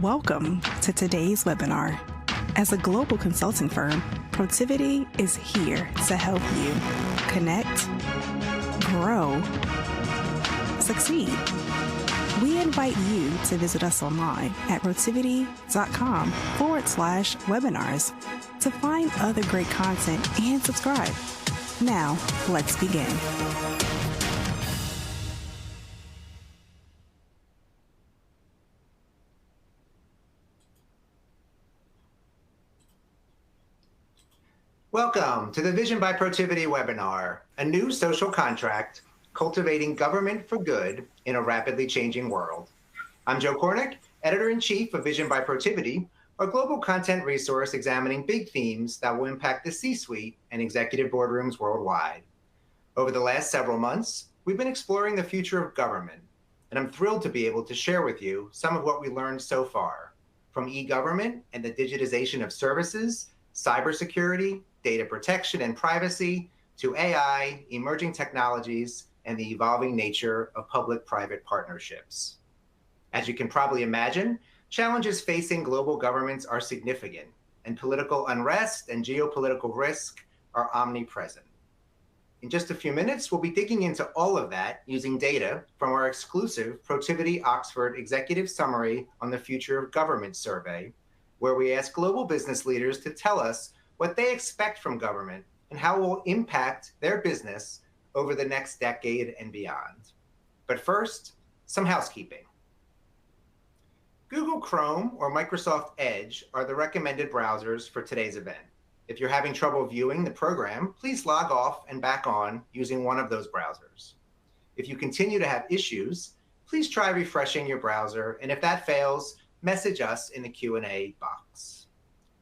Welcome to today's webinar. As a global consulting firm, Protiviti is here to help you connect, grow, succeed. We invite you to visit us online at protiviti.com/webinars to find other great content and subscribe. Now, let's begin. Welcome to the Vision by Protiviti webinar, a new social contract, cultivating government for good in a rapidly changing world. I'm Joe Kornick, Editor-in-Chief of Vision by Protiviti, a global content resource examining big themes that will impact the C-suite and executive boardrooms worldwide. Over the last several months, we've been exploring the future of government, and I'm thrilled to be able to share with you some of what we learned so far, from e-government and the digitization of services, cybersecurity, data protection and privacy, to AI, emerging technologies, and the evolving nature of public-private partnerships. As you can probably imagine, challenges facing global governments are significant, and political unrest and geopolitical risk are omnipresent. In just a few minutes, we'll be digging into all of that using data from our exclusive Protiviti-Oxford Executive Summary on the Future of Government survey, where we ask global business leaders to tell us what they expect from government and how it will impact their business over the next decade and beyond. But first, some housekeeping. Google Chrome or Microsoft Edge are the recommended browsers for today's event. If you're having trouble viewing the program, please log off and back on using one of those browsers. If you continue to have issues, please try refreshing your browser, and if that fails, message us in the Q&A box.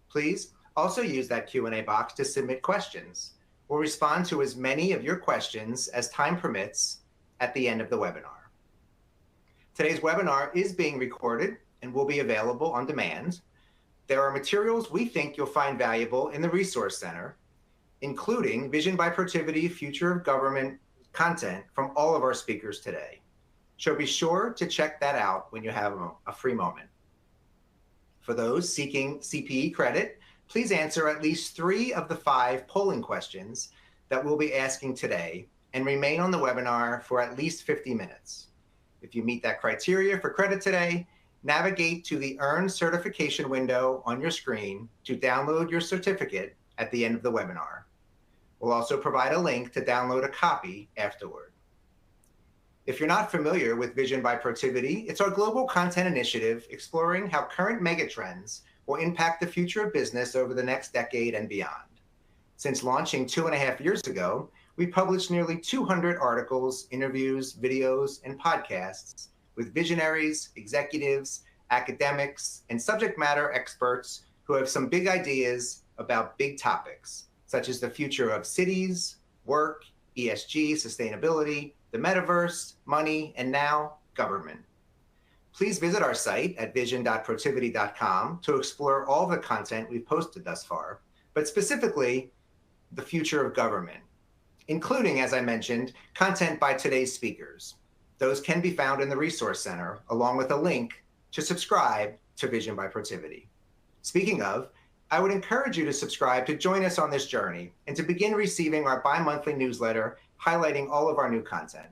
Please also use that Q&A box to submit questions. We'll respond to as many of your questions as time permits at the end of the webinar. Today's webinar is being recorded and will be available on demand. There are materials we think you'll find valuable in the Resource Center, including Vision by Protiviti Future of Government content from all of our speakers today. So be sure to check that out when you have a free moment. For those seeking CPE credit, please answer at least 3 of the 5 polling questions that we'll be asking today and remain on the webinar for at least 50 minutes. If you meet that criteria for credit today, navigate to the Earn Certification window on your screen to download your certificate at the end of the webinar. We'll also provide a link to download a copy afterward. If you're not familiar with Vision by Protiviti, it's our global content initiative exploring how current megatrends will impact the future of business over the next decade and beyond. Since launching 2.5 years ago, we published nearly 200 articles, interviews, videos, and podcasts with visionaries, executives, academics, and subject matter experts who have some big ideas about big topics, such as the future of cities, work, ESG, sustainability, the metaverse, money, and now government. Please visit our site at vision.protiviti.com to explore all the content we've posted thus far, but specifically the future of government, including, as I mentioned, content by today's speakers. Those can be found in the Resource Center, along with a link to subscribe to Vision by Protiviti. Speaking of, I would encourage you to subscribe to join us on this journey and to begin receiving our bi-monthly newsletter highlighting all of our new content.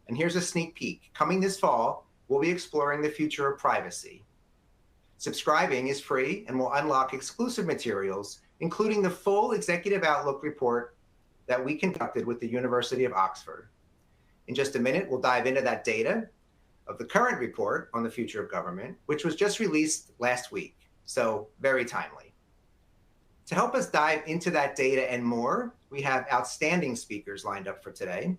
And here's a sneak peek. Coming this fall, we'll be exploring the future of privacy. Subscribing is free and will unlock exclusive materials, including the full Executive Outlook report that we conducted with the University of Oxford. In just a minute, we'll dive into that data of the current report on the future of government, which was just released last week, so very timely. To help us dive into that data and more, we have outstanding speakers lined up for today.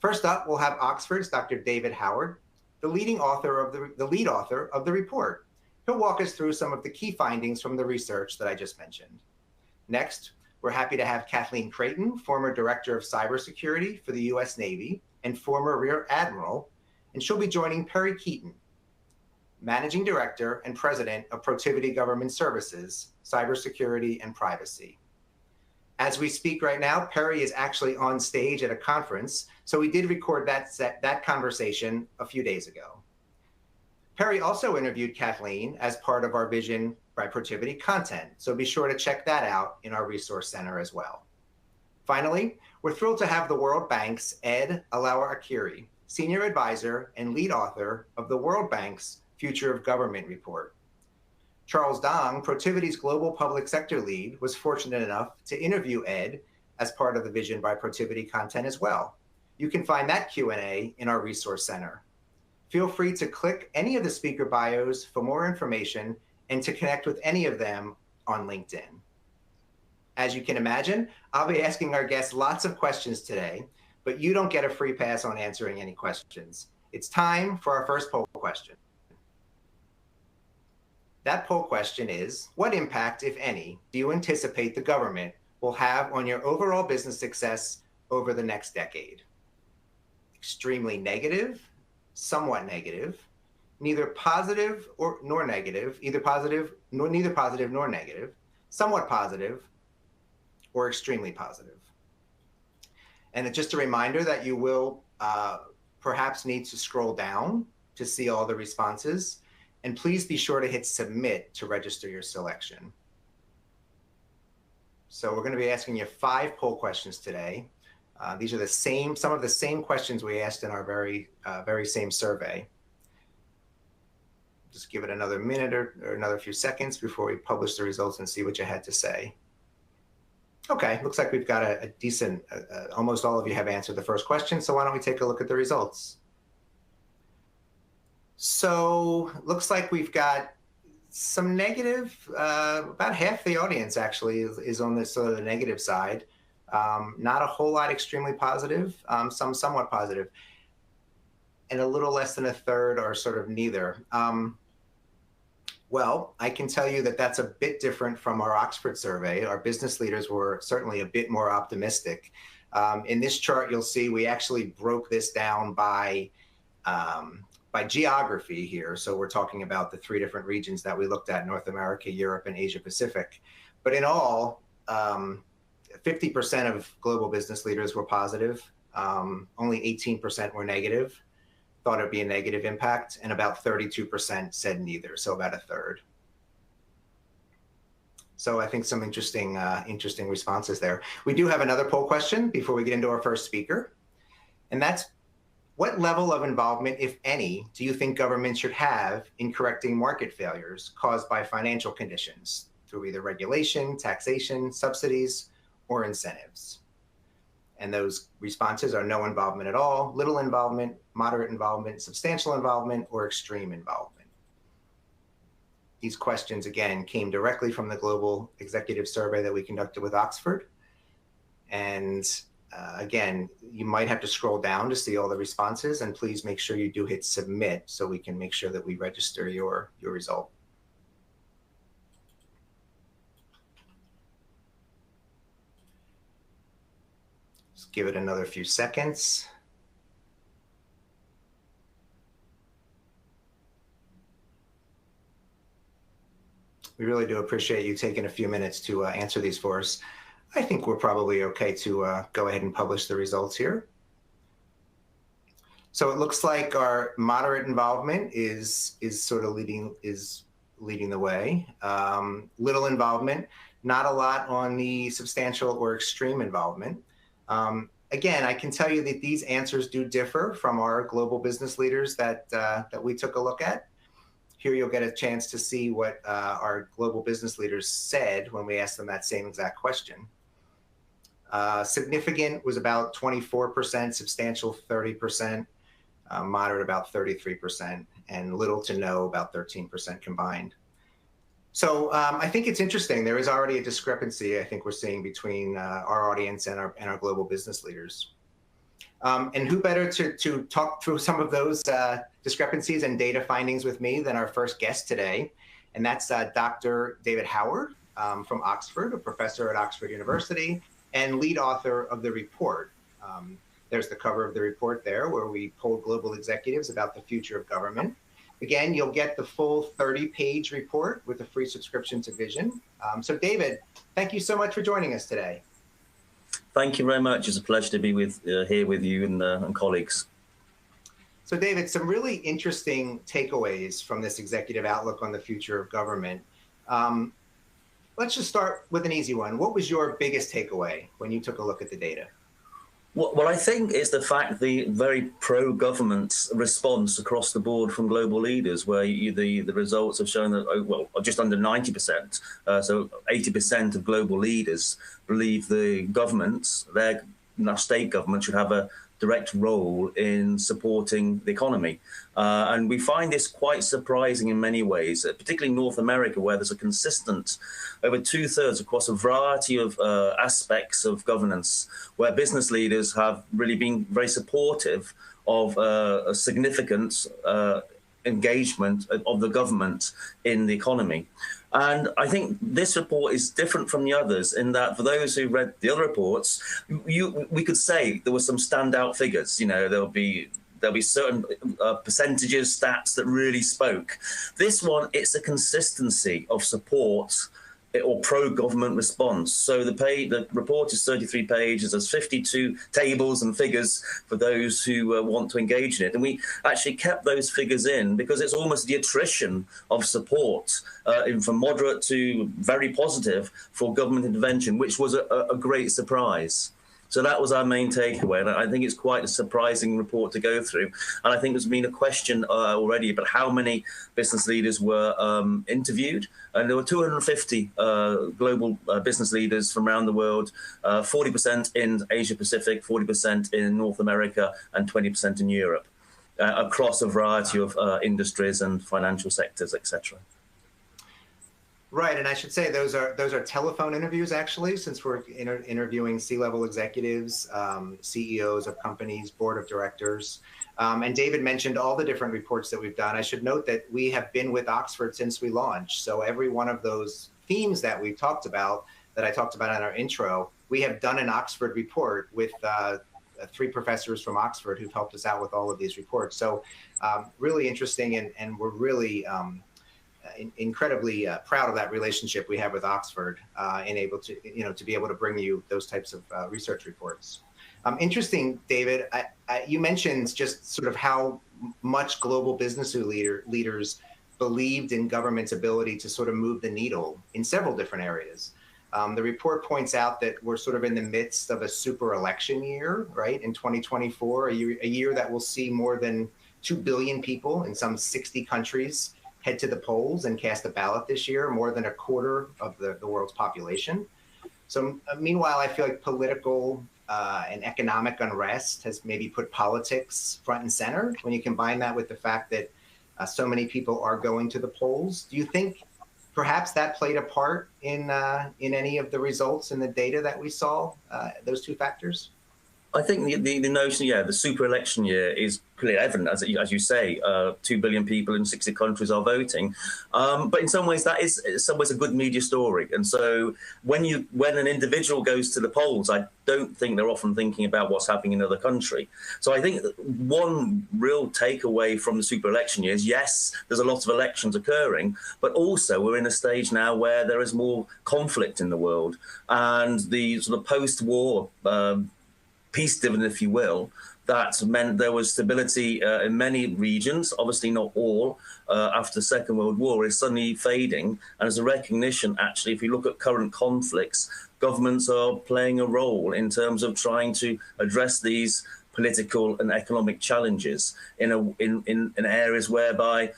First up, we'll have Oxford's Dr. David Howard, the lead author of the report. He'll walk us through some of the key findings from the research that I just mentioned. Next, we're happy to have Kathleen Creighton, former Director of Cybersecurity for the U.S. Navy and former Rear Admiral, and she'll be joining Perry Keaton, Managing Director and President of Protiviti Government Services, Cybersecurity and Privacy. As we speak right now, Perry is actually on stage at a conference, so we did record that conversation a few days ago. Perry also interviewed Kathleen as part of our Vision by Protiviti content, so be sure to check that out in our resource center as well. Finally, we're thrilled to have the World Bank's Ed Alawa-Akiri, Senior Advisor and lead author of the World Bank's Future of Government report. Charles Dong, Protiviti's Global Public Sector Lead, was fortunate enough to interview Ed as part of the Vision by Protiviti content as well. You can find that Q&A in our resource center. Feel free to click any of the speaker bios for more information and to connect with any of them on LinkedIn. As you can imagine, I'll be asking our guests lots of questions today, but you don't get a free pass on answering any questions. It's time for our first poll question. That poll question is, what impact, if any, do you anticipate the government will have on your overall business success over the next decade? Extremely negative, somewhat negative, neither positive nor negative, neither positive nor negative, somewhat positive, or extremely positive. And just a reminder that you will perhaps need to scroll down to see all the responses. And please be sure to hit submit to register your selection. So we're going to be asking you 5 poll questions today. These are some of the same questions we asked in our very same survey. Just give it another minute or another few seconds before we publish the results and see what you had to say. Okay, looks like we've got a decent, almost all of you have answered the first question, so why don't we take a look at the results? So looks like we've got some negative, about half the audience actually is on this sort of the negative side. Not a whole lot extremely positive, some somewhat positive, and a little less than a third are sort of neither. Well, I can tell you that that's a bit different from our Oxford survey. Our business leaders were certainly a bit more optimistic. In this chart, you'll see we actually broke this down by geography here. So we're talking about the 3 different regions that we looked at: North America, Europe, and Asia Pacific. But in all, 50% of global business leaders were positive. Only 18% were negative, thought it'd be a negative impact, and about 32% said neither, so about a third. So I think some interesting responses there. We do have another poll question before we get into our first speaker, and that's, what level of involvement, if any, do you think government should have in correcting market failures caused by financial conditions through either regulation, taxation, subsidies, or incentives? And those responses are no involvement at all, little involvement, moderate involvement, substantial involvement, or extreme involvement. These questions, again, came directly from the Global Executive Survey that we conducted with Oxford. And again, you might have to scroll down to see all the responses, and please make sure you do hit submit so we can make sure that we register your result. Just give it another few seconds. We really do appreciate you taking a few minutes to answer these for us. I think we're probably okay to go ahead and publish the results here. So it looks like our moderate involvement is sort of leading the way. Little involvement, not a lot on the substantial or extreme involvement. Again, I can tell you that these answers do differ from our global business leaders that we took a look at. Here you'll get a chance to see what our global business leaders said when we asked them that same exact question. Significant was about 24%, substantial 30%, moderate about 33%, and little to no about 13% combined. So I think it's interesting. There is already a discrepancy I think we're seeing between our audience and our global business leaders. And who better to talk through some of those discrepancies and data findings with me than our first guest today, and that's Dr. David Howard from Oxford, a professor at Oxford University, and lead author of the report. There's the cover of the report there, where we polled global executives about the future of government. Again, you'll get the full 30-page report with a free subscription to Vision. So David, thank you so much for joining us today. Thank you very much. It's a pleasure to be here with you and colleagues. So David, some really interesting takeaways from this executive outlook on the future of government. Um, let's just start with an easy one. What was your biggest takeaway when you took a look at the data? Well, I think it's the fact the very pro-government response across the board from global leaders, where the results have shown that, well, just under 90%, so 80% of global leaders believe the governments, their state government, should have a direct role in supporting the economy. And we find this quite surprising in many ways, particularly in North America, where there's a consistent, over 2/3 across a variety of aspects of governance, where business leaders have really been very supportive of a significant engagement of the government in the economy. And I think this report is different from the others in that for those who read the other reports, we could say there were some standout figures. You know, there'll be certain percentages, stats that really spoke. This one, it's a consistency of support or pro-government response. So the report is 33 pages. There's 52 tables and figures for those who want to engage in it. And we actually kept those figures in because it's almost the attrition of support from moderate to very positive for government intervention, which was a great surprise. So that was our main takeaway, and I think it's quite a surprising report to go through. And I think there's been a question already about how many business leaders were interviewed, and there were 250 global business leaders from around the world, 40% in Asia Pacific, 40% in North America, and 20% in Europe, across a variety of industries and financial sectors, etc. Right, and I should say those are telephone interviews, actually, since we're interviewing C-level executives, CEOs of companies, board of directors. And David mentioned all the different reports that we've done. I should note that we have been with Oxford since we launched. So every one of those themes that we've talked about, that I talked about in our intro, we have done an Oxford report with 3 professors from Oxford who've helped us out with all of these reports. So really interesting, and we're really incredibly proud of that relationship we have with Oxford, and able to, to be able to bring you those types of research reports. Interesting, David, you mentioned just sort of how much global business leaders believed in government's ability to sort of move the needle in several different areas. The report points out that we're sort of in the midst of a super election year, right, in 2024, a year that will see more than 2 billion people in some 60 countries head to the polls and cast a ballot this year, more than a quarter of the world's population. So meanwhile, I feel like political and economic unrest has maybe put politics front and center when you combine that with the fact that so many people are going to the polls. Do you think perhaps that played a part in any of the results in the data that we saw, those 2 factors? I think the notion, the super election year is clearly evident, as you say, 2 billion people in 60 countries are voting. But in some ways, that is a good media story. And so when an individual goes to the polls, I don't think they're often thinking about what's happening in another country. So I think one real takeaway from the super election year is, yes, there's a lot of elections occurring, but also we're in a stage now where there is more conflict in the world. And the sort of post-war peace dividend, if you will, that meant there was stability in many regions, obviously not all, after the Second World War, is suddenly fading. And as a recognition, actually, if you look at current conflicts, governments are playing a role in terms of trying to address these political and economic challenges in areas whereby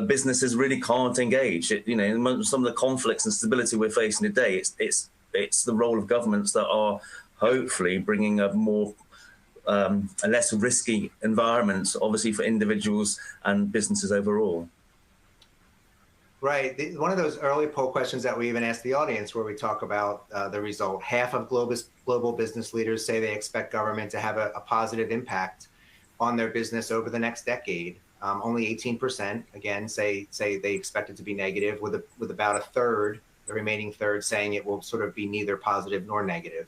businesses really can't engage. In some of the conflicts and stability we're facing today, it's the role of governments that are hopefully bringing a more a less risky environment, obviously, for individuals and businesses overall. Right. One of those early poll questions that we even asked the audience, where we talk about the result, half of global business leaders say they expect government to have a positive impact on their business over the next decade. Only 18%, again, say they expect it to be negative, with about a third, the remaining third, saying it will sort of be neither positive nor negative.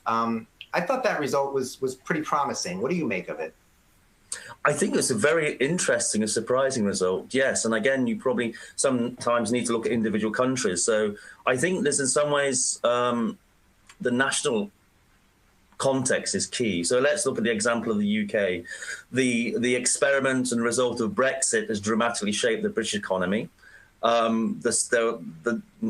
I thought that result was pretty promising. What do you make of it? I think it's a very interesting and surprising result, yes. And again, you probably sometimes need to look at individual countries. So I think there's in some ways the national context is key. So let's look at the example of the UK. The experiment and result of Brexit has dramatically shaped the British economy.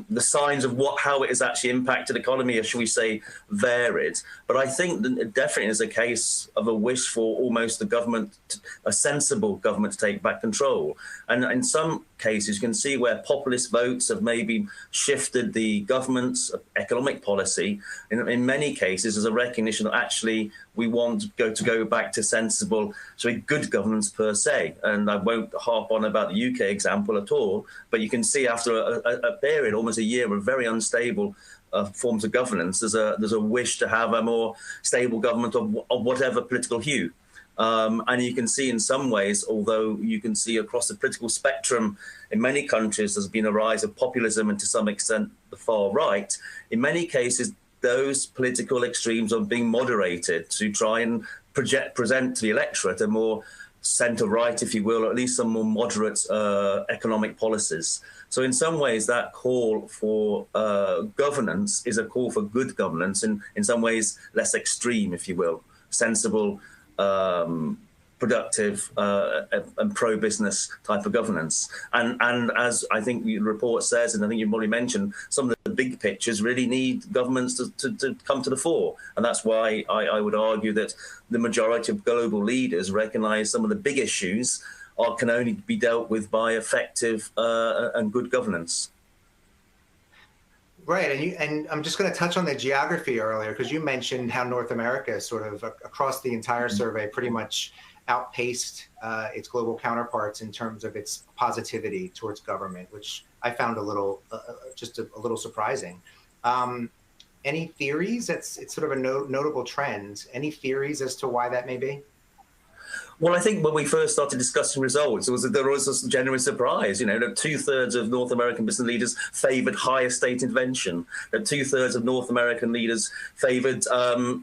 The signs of how it has actually impacted the economy are, shall we say, varied. But I think that it definitely is a case of a wish for almost a sensible government to take back control. And in some cases, you can see where populist votes have maybe shifted the government's economic policy. In many cases, there's a recognition that actually we want to go back to sensible, so good governance per se. And I won't harp on about the UK example at all, but you can see after a period, almost a year of very unstable forms of governance, there's a wish to have a more stable government of whatever political hue. And you can see in some ways, although you can see across the political spectrum, in many countries there's been a rise of populism and to some extent the far right. In many cases, those political extremes are being moderated to try and present to the electorate a more centre-right, if you will, or at least some more moderate economic policies. So in some ways, that call for governance is a call for good governance, and in some ways less extreme, if you will, sensible, productive and pro-business type of governance. And as I think the report says, and I think you've already mentioned, some of the big pictures really need governments to come to the fore. And that's why I would argue that the majority of global leaders recognise some of the big issues can only be dealt with by effective and good governance. Right, and I'm just going to touch on the geography earlier, because you mentioned how North America sort of across the entire survey pretty much outpaced its global counterparts in terms of its positivity towards government, which I found a little surprising. Any theories? It's sort of a notable trend. Any theories as to why that may be? Well, I think when we first started discussing results, there was a genuine surprise. You know, that 2/3 of North American business leaders favoured higher state intervention. That 2/3 of North American leaders favoured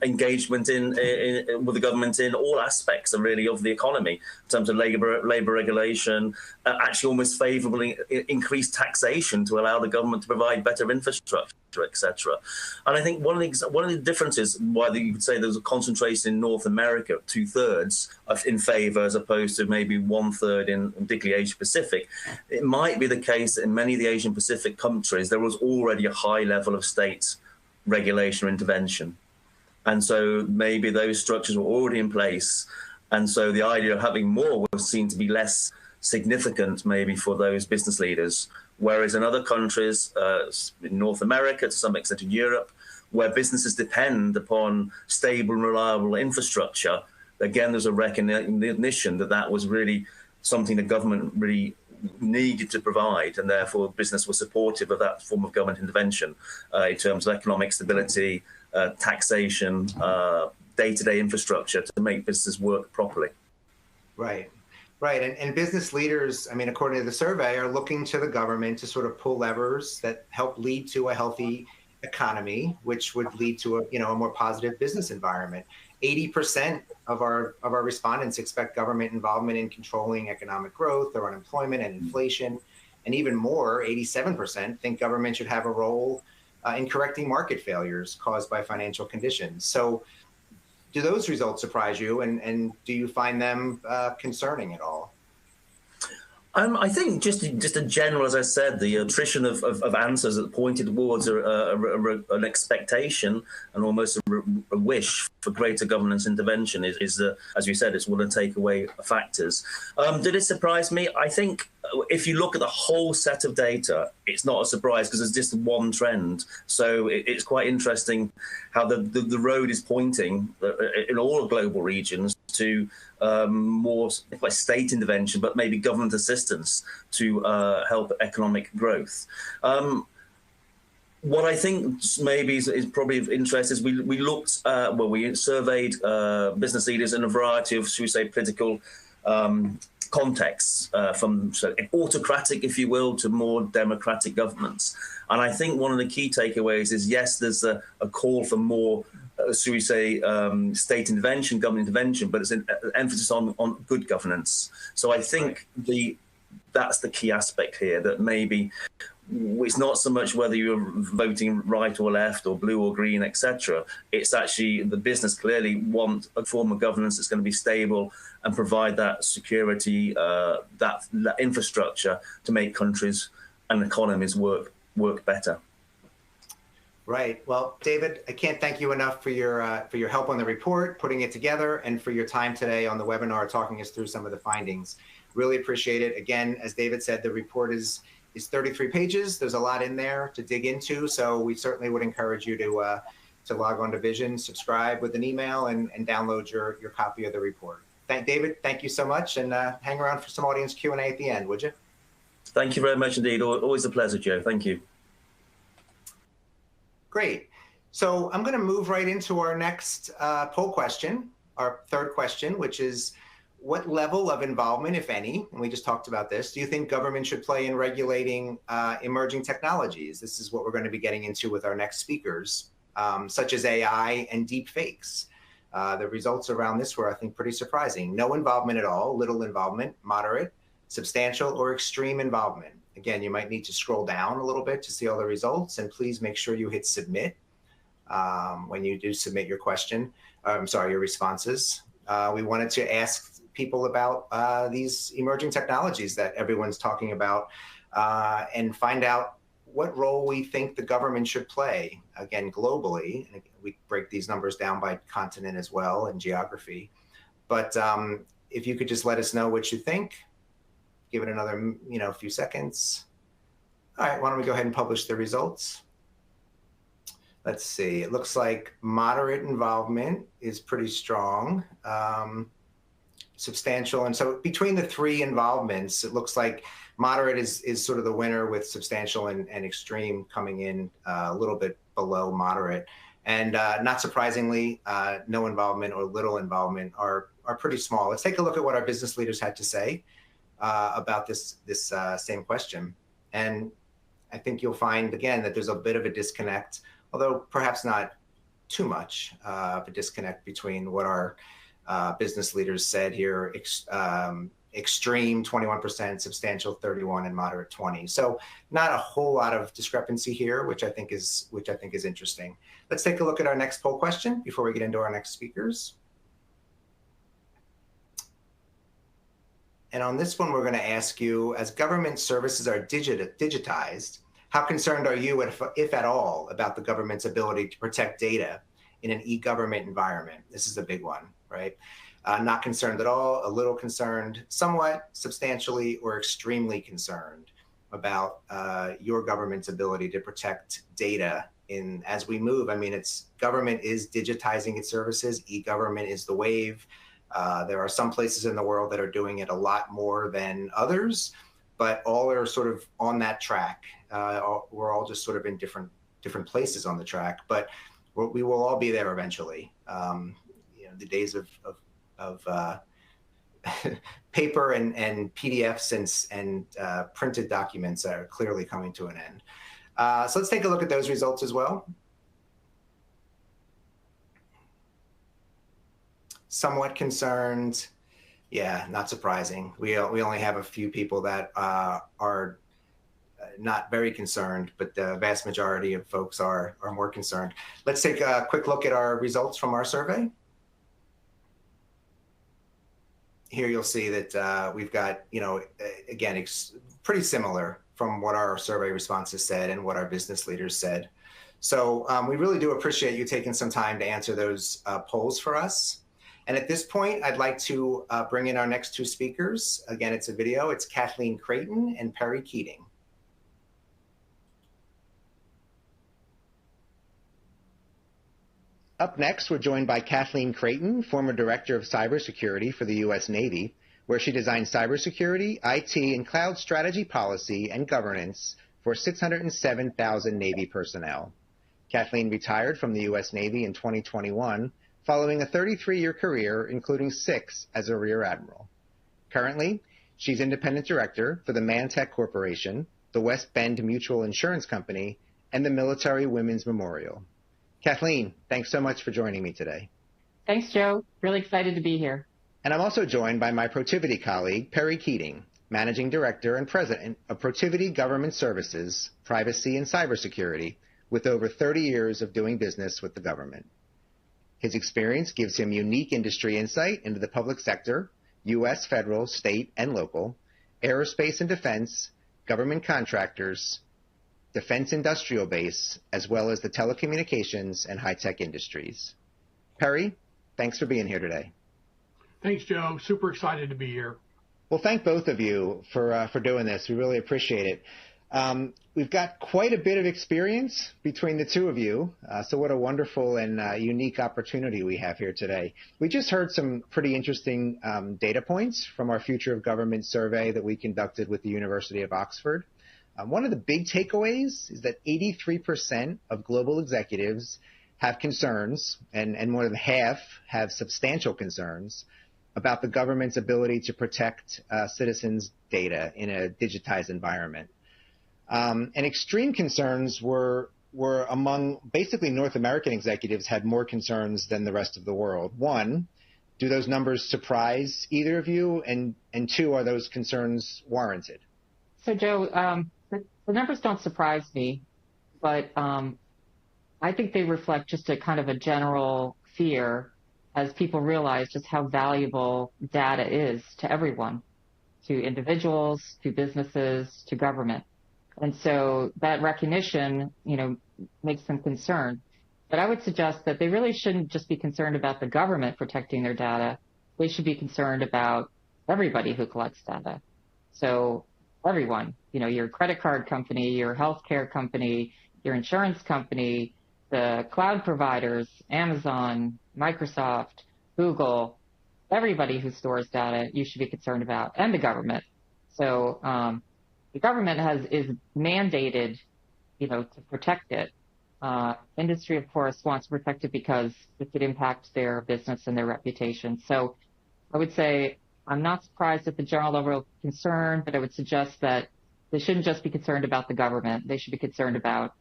engagement with the government in all aspects, really, of the economy, in terms of labour regulation, actually almost favourably increased taxation to allow the government to provide better infrastructure, etc. And I think one of the differences why you could say there's a concentration in North America, 2/3 in favour as opposed to maybe 1/3 in particularly Asia Pacific, it might be the case that in many of the Asian Pacific countries there was already a high level of state regulation or intervention, and so maybe those structures were already in place, and so the idea of having more was seen to be less significant maybe for those business leaders. Whereas in other countries, in North America, to some extent in Europe, where businesses depend upon stable and reliable infrastructure, again, there's a recognition that that was really something the government really needed to provide, and therefore business was supportive of that form of government intervention in terms of economic stability, taxation, day-to-day infrastructure to make business work properly. Right. Right, and business leaders, I mean, according to the survey, are looking to the government to sort of pull levers that help lead to a healthy economy, which would lead to a more positive business environment. 80% of our respondents expect government involvement in controlling economic growth or unemployment and inflation, and even more, 87% think government should have a role in correcting market failures caused by financial conditions. So, do those results surprise you, and do you find them concerning at all? I think just a general, as I said, the attrition of answers that pointed towards an expectation and almost a wish for greater governance intervention is as you said, it's one of the takeaway factors. Did it surprise me? I think if you look at the whole set of data, it's not a surprise because there's just one trend. So it's quite interesting how the road is pointing in all global regions to more like state intervention, but maybe government assistance to help economic growth. What I think maybe is probably of interest is we surveyed business leaders in a variety of, should we say, political contexts, from autocratic, if you will, to more democratic governments. And I think one of the key takeaways is, yes, there's a call for more, should we say, state intervention, government intervention, but it's an emphasis on good governance. So I think that's the key aspect here, that maybe it's not so much whether you're voting right or left or blue or green, etc. It's actually the business clearly want a form of governance that's going to be stable and provide that security, that infrastructure to make countries and economies work better. Right. Well, David, I can't thank you enough for your help on the report, putting it together, and for your time today on the webinar, talking us through some of the findings. Really appreciate it. Again, as David said, the report is 33 pages. There's a lot in there to dig into, so we certainly would encourage you to log on to Vision, subscribe with an email, and download your copy of the report. David, thank you so much, and hang around for some audience Q&A at the end, would you? Thank you very much indeed. Always a pleasure, Joe. Thank you. Great. So I'm going to move right into our next poll question, our third question, which is, what level of involvement, if any, and we just talked about this, do you think government should play in regulating emerging technologies? This is what we're going to be getting into with our next speakers, such as AI and deep fakes. The results around this were, I think, pretty surprising. No involvement at all, little involvement, moderate, substantial, or extreme involvement. Again, you might need to scroll down a little bit to see all the results, and please make sure you hit submit when you do submit your question. Your responses. We wanted to ask people about these emerging technologies that everyone's talking about and find out what role we think the government should play, again, globally. And we break these numbers down by continent as well and geography. But if you could just let us know what you think, give it another few seconds. All right, why don't we go ahead and publish the results? Let's see, it looks like moderate involvement is pretty strong. Substantial, and so between the three involvements, it looks like moderate is sort of the winner, with substantial and extreme coming in a little bit below moderate. And not surprisingly, no involvement or little involvement are pretty small. Let's take a look at what our business leaders had to say about this same question. And I think you'll find, again, that there's a bit of a disconnect, although perhaps not too much of a disconnect between what our business leaders said here. Extreme 21%, substantial 31%, and moderate 20%. So not a whole lot of discrepancy here, which I think is interesting. Let's take a look at our next poll question before we get into our next speakers. And on this one, we're going to ask you, as government services are digitized, how concerned are you, if at all, about the government's ability to protect data in an e-government environment? This is a big one, right? Not concerned at all, a little concerned, somewhat, substantially, or extremely concerned about your government's ability to protect data as we move. I mean, government is digitizing its services. E-government is the wave. There are some places in the world that are doing it a lot more than others, but all are sort of on that track. We're all just sort of in different places on the track, but we will all be there eventually. The days of paper and PDFs and printed documents are clearly coming to an end. So let's take a look at those results as well. Somewhat concerned, yeah, not surprising. We only have a few people that are not very concerned, but the vast majority of folks are more concerned. Let's take a quick look at our results from our survey. Here you'll see that we've got, again, pretty similar from what our survey responses said and what our business leaders said. So we really do appreciate you taking some time to answer those polls for us. And at this point, I'd like to bring in our next two speakers. Again, it's a video. It's Kathleen Creighton and Perry Keating. Up next, we're joined by Kathleen Creighton, former Director of Cybersecurity for the U.S. Navy, where she designed cybersecurity, IT, and cloud strategy, policy, and governance for 607,000 Navy personnel. Kathleen retired from the U.S. Navy in 2021, following a 33-year career, including 6 as a Rear Admiral. Currently, she's Independent Director for the Mantech Corporation, the West Bend Mutual Insurance Company, and the Military Women's Memorial. Kathleen, thanks so much for joining me today. Thanks, Joe. Really excited to be here. And I'm also joined by my Protiviti colleague, Perry Keating, Managing Director and President of Protiviti Government Services, Privacy and Cybersecurity, with over 30 years of doing business with the government. His experience gives him unique industry insight into the public sector, U.S. federal, state, and local, aerospace and defense, government contractors, defense industrial base, as well as the telecommunications and high-tech industries. Perry, thanks for being here today. Thanks, Joe. Super excited to be here. Well, thank both of you for doing this. We really appreciate it. We've got quite a bit of experience between the two of you, so what a wonderful and unique opportunity we have here today. We just heard some pretty interesting data points from our Future of Government survey that we conducted with the University of Oxford. One of the big takeaways is that 83% of global executives have concerns, and more than half have substantial concerns about the government's ability to protect citizens' data in a digitized environment. And extreme concerns were among basically North American executives had more concerns than the rest of the world. One, do those numbers surprise either of you? And two, are those concerns warranted? So, Joe, the numbers don't surprise me, but I think they reflect just a kind of a general fear as people realize just how valuable data is to everyone, to individuals, to businesses, to government. And so that recognition, makes them concerned. But I would suggest that they really shouldn't just be concerned about the government protecting their data. They should be concerned about everybody who collects data. So everyone, your credit card company, your healthcare company, your insurance company, the cloud providers, Amazon, Microsoft, Google, everybody who stores data you should be concerned about, and the government. So the government is mandated, to protect it. Industry, of course, wants to protect it because it could impact their business and their reputation. So I would say I'm not surprised at the general level of concern, but I would suggest that they shouldn't just be concerned about the government. They should be concerned about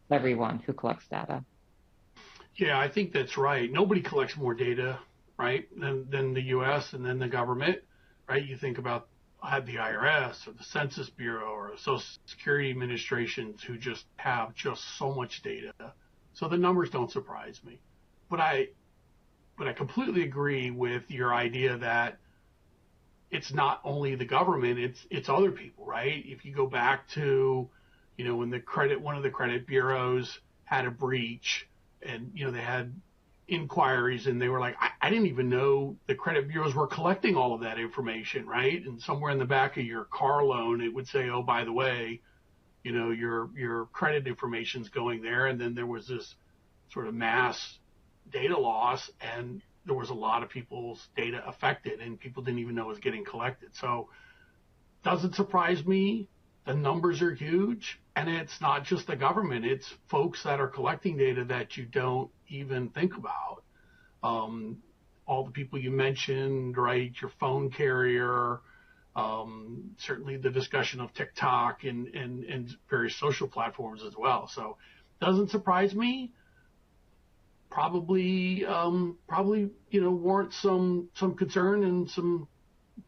everyone who collects data. Yeah, I think that's right. Nobody collects more data, right, than the U.S. and then the government, right? You think about the IRS or the Census Bureau or Social Security administrations who just have just so much data. So the numbers don't surprise me. But I completely agree with your idea that it's not only the government, it's other people, right? If you go back to, when one of the credit bureaus had a breach and, they had inquiries and they were like, I didn't even know the credit bureaus were collecting all of that information, right? And somewhere in the back of your car loan, it would say, oh, by the way, your credit information's going there. And then there was this sort of mass data loss, and there was a lot of people's data affected, and people didn't even know it was getting collected. So doesn't surprise me. The numbers are huge, and it's not just the government. It's folks that are collecting data that you don't even think about. All the people you mentioned, right, your phone carrier, certainly the discussion of TikTok and various social platforms as well. So doesn't surprise me. Probably warrant some concern, and some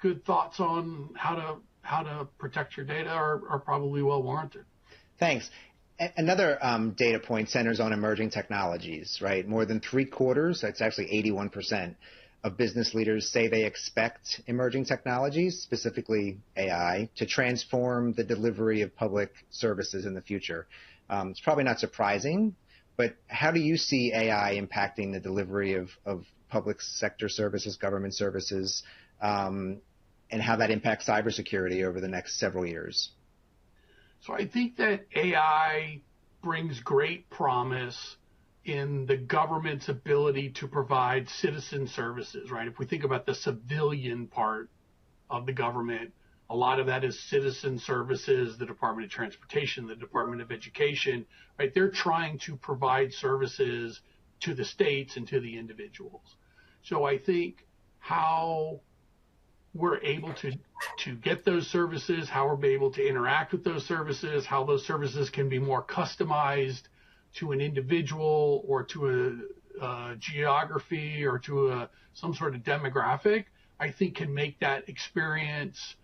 good thoughts on how to protect your data are probably well warranted. Thanks. Another data point centers on emerging technologies, right? More than 3/4, that's actually 81%, of business leaders say they expect emerging technologies, specifically AI, to transform the delivery of public services in the future. It's probably not surprising, but how do you see AI impacting the delivery of public sector services, government services, and how that impacts cybersecurity over the next several years? So I think that AI brings great promise in the government's ability to provide citizen services, right? If we think about the civilian part of the government, a lot of that is citizen services, the Department of Transportation, the Department of Education, right? They're trying to provide services to the states and to the individuals. So I think how we're able to get those services, how we're able to interact with those services, how those services can be more customized to an individual or to a geography or to some sort of demographic, I think can make that experience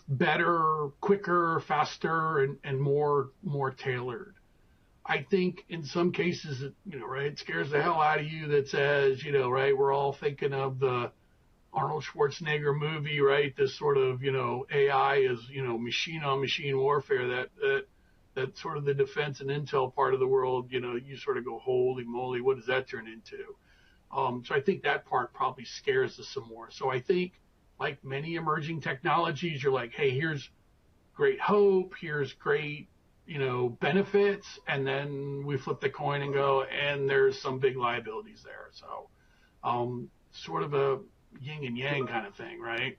better, quicker, faster, and more tailored. I think in some cases, right, it scares the hell out of you that says, right, we're all thinking of the Arnold Schwarzenegger movie, right? This sort of, AI is, machine on machine warfare, that sort of the defense and intel part of the world, you sort of go, holy moly, what does that turn into? So I think that part probably scares us some more. So I think, like many emerging technologies, you're like, hey, here's great hope, here's great, benefits, and then we flip the coin and go, and there's some big liabilities there. So sort of a yin and yang kind of thing, right?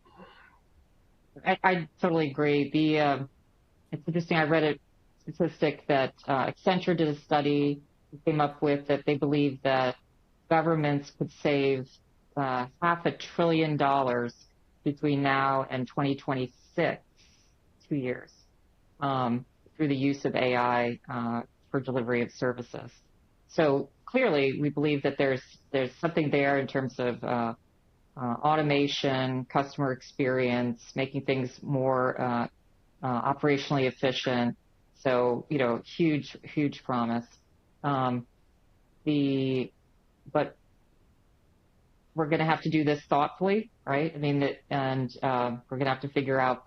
I totally agree. It's interesting. I read a statistic that Accenture did a study, came up with that they believe that governments could save $500 billion between now and 2026, 2 years, through the use of AI for delivery of services. So clearly, we believe that there's something there in terms of automation, customer experience, making things more operationally efficient. So, huge promise. But we're going to have to do this thoughtfully, right? I mean, we're going to have to figure out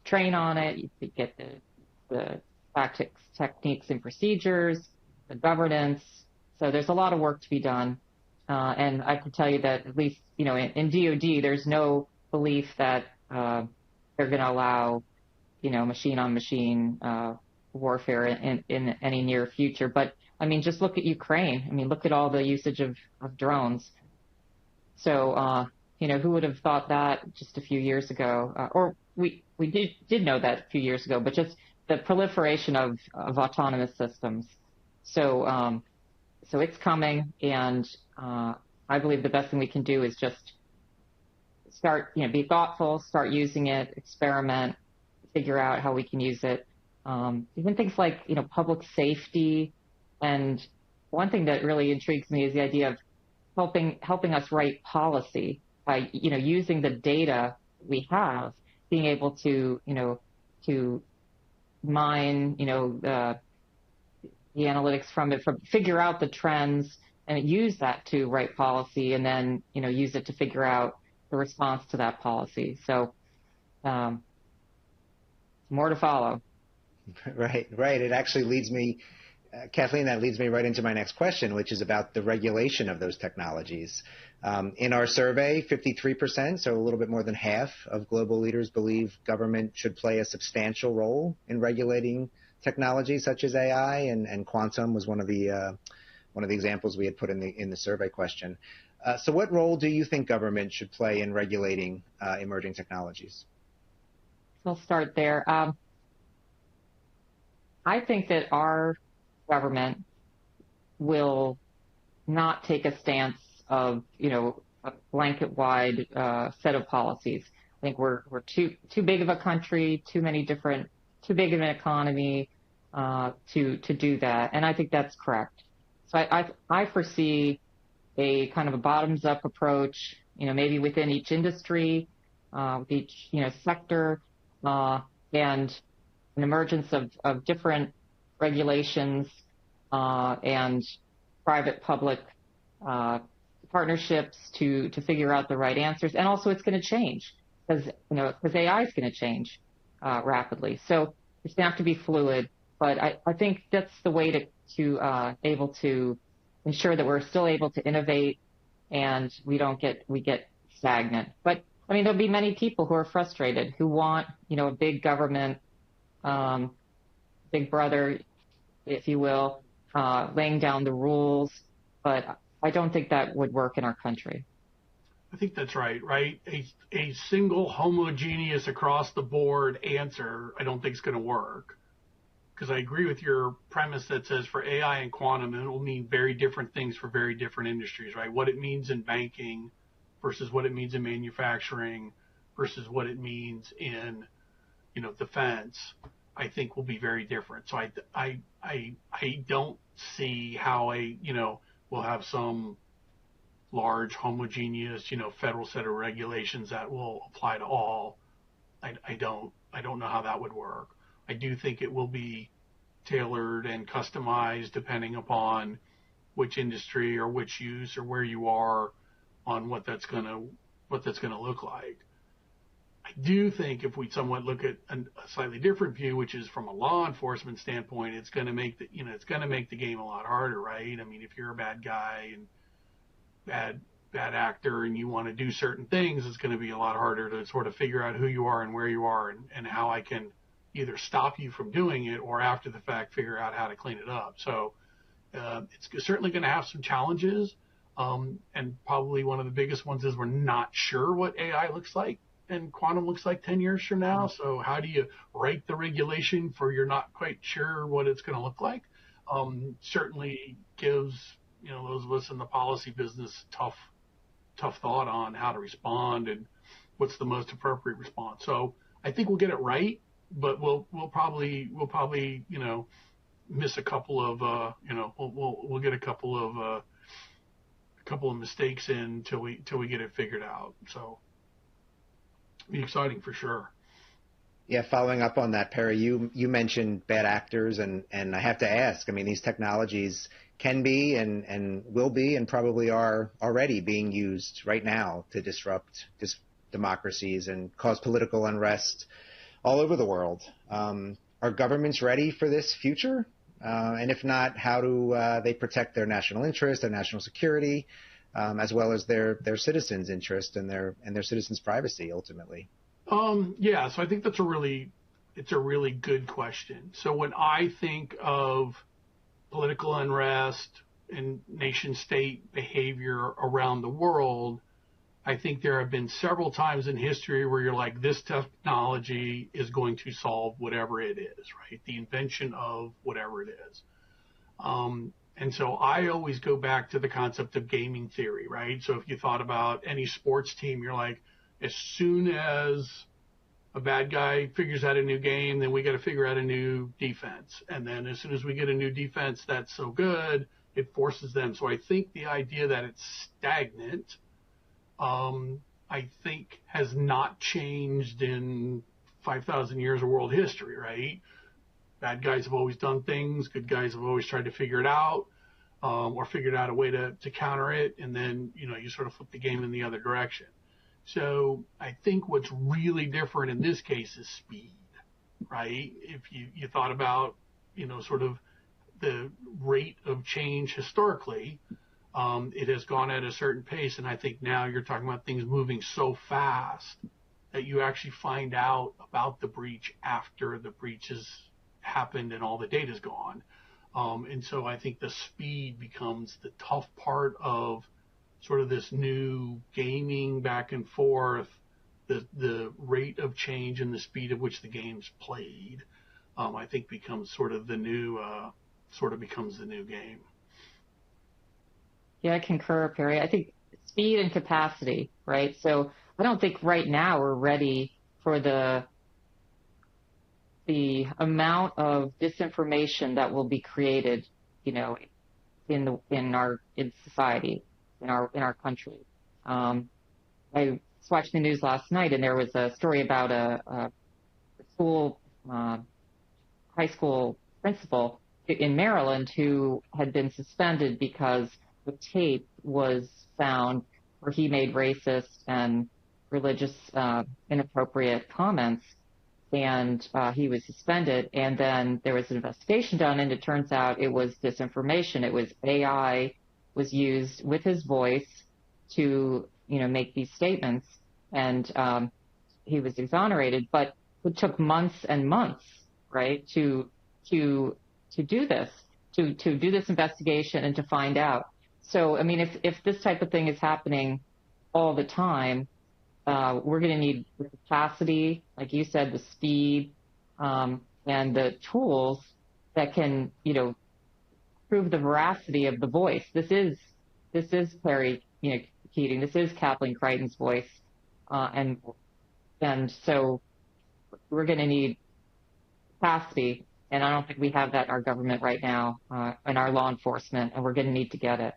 train on it, you get the tactics, techniques, and procedures, the governance. So there's a lot of work to be done. And I can tell you that at least, in DoD, there's no belief that they're going to allow, machine-on-machine warfare in any near future. But, I mean, just look at Ukraine. I mean, look at all the usage of drones. So, who would have thought that just a few years ago? Or we did know that a few years ago, but just the proliferation of autonomous systems. So it's coming, and I believe the best thing we can do is just start, be thoughtful, start using it, experiment, figure out how we can use it. Even things like, public safety. And one thing that really intrigues me is the idea of helping us write policy by, using the data we have, being able to, to mine, the analytics from it, figure out the trends and use that to write policy, and then, use it to figure out the response to that policy. So, more to follow. Right. It actually leads me, Kathleen, that leads me right into my next question, which is about the regulation of those technologies. In our survey, 53%, so a little bit more than half of global leaders believe government should play a substantial role in regulating technologies such as AI, and quantum was one of the examples we had put in the survey question. So what role do you think government should play in regulating emerging technologies? I'll start there. I think that our government will not take a stance of, a blanket-wide set of policies. I think we're too big of a country, too big of an economy to do that, and I think that's correct. So I foresee a kind of a bottoms-up approach, maybe within each industry, with each sector, and an emergence of different regulations and private-public partnerships to figure out the right answers. And also, it's going to change because AI is going to change rapidly. So it's going to have to be fluid. But I think that's the way to able to ensure that we're still able to innovate and we get stagnant. But I mean, there'll be many people who are frustrated, who want, a big government, big brother, if you will, laying down the rules. But I don't think that would work in our country. I think that's right? A single homogeneous across the board answer, I don't think is going to work. Because I agree with your premise that says for AI and quantum, it will mean very different things for very different industries, right? What it means in banking versus what it means in manufacturing versus what it means in, defense, I think will be very different. So I don't see how we'll have some large, homogeneous, federal set of regulations that will apply to all. I don't know how that would work. I do think it will be tailored and customized depending upon which industry or which use or where you are on what that's gonna look like. I do think if we somewhat look at a slightly different view, which is from a law enforcement standpoint, it's going to make the game a lot harder, right? I mean, if you're a bad guy and bad actor and you want to do certain things, it's going to be a lot harder to sort of figure out who you are and where you are and how I can either stop you from doing it or after the fact figure out how to clean it up. So it's certainly going to have some challenges, and probably one of the biggest ones is we're not sure what AI looks like and quantum looks like 10 years from now. So how do you write the regulation for you're not quite sure what it's going to look like? Certainly gives those of us in the policy business tough thought on how to respond and what's the most appropriate response. So I think we'll get it right, but we'll probably miss a couple of we'll get a couple of mistakes in till we get it figured out. So it'll be exciting for sure. Yeah, following up on that, Perry, you mentioned bad actors, and I have to ask, I mean, these technologies can be and will be and probably are already being used right now to disrupt democracies and cause political unrest all over the world. Are governments ready for this future? And if not, how do they protect their national interest, their national security, as well as their citizens' interest and their citizens' privacy ultimately? Yeah, so I think it's a really good question. So when I think of political unrest and nation state behavior around the world, I think there have been several times in history where you're like, this technology is going to solve whatever it is, right? The invention of whatever it is. And so I always go back to the concept of gaming theory, right? So if you thought about any sports team, you're like, as soon as a bad guy figures out a new game, then we got to figure out a new defense. And then as soon as we get a new defense that's so good, it forces them. So I think the idea that it's stagnant, I think has not changed in 5,000 years of world history, right? Bad guys have always done things. Good guys have always tried to figure it out, or figured out a way to counter it. And then, you sort of flip the game in the other direction. So I think what's really different in this case is speed, right? If you thought about, sort of the rate of change historically, it has gone at a certain pace. And I think now you're talking about things moving so fast that you actually find out about the breach after the breach has happened and all the data's gone. And so I think the speed becomes the tough part of sort of this new gaming back and forth, the rate of change and the speed at which the game's played, I think becomes sort of the new game. Yeah, I concur, Perry. I think speed and capacity, right? So I don't think right now we're ready for the amount of disinformation that will be created, in society, in our country. I was watching the news last night, and there was a story about a school, high school principal in Maryland who had been suspended because the tape was found where he made racist and religious inappropriate comments, and he was suspended. And then there was an investigation done, and it turns out it was disinformation. It was AI was used with his voice to, make these statements, and he was exonerated. But it took months and months, right, to do this investigation and to find out. So, I mean, if this type of thing is happening all the time, we're going to need the capacity, like you said, the speed, and the tools that can, prove the veracity of the voice. This is Perry, Keating. This is Kathleen Crichton's voice, and so we're going to need capacity, and I don't think we have that in our government right now, in our law enforcement, and we're going to need to get it.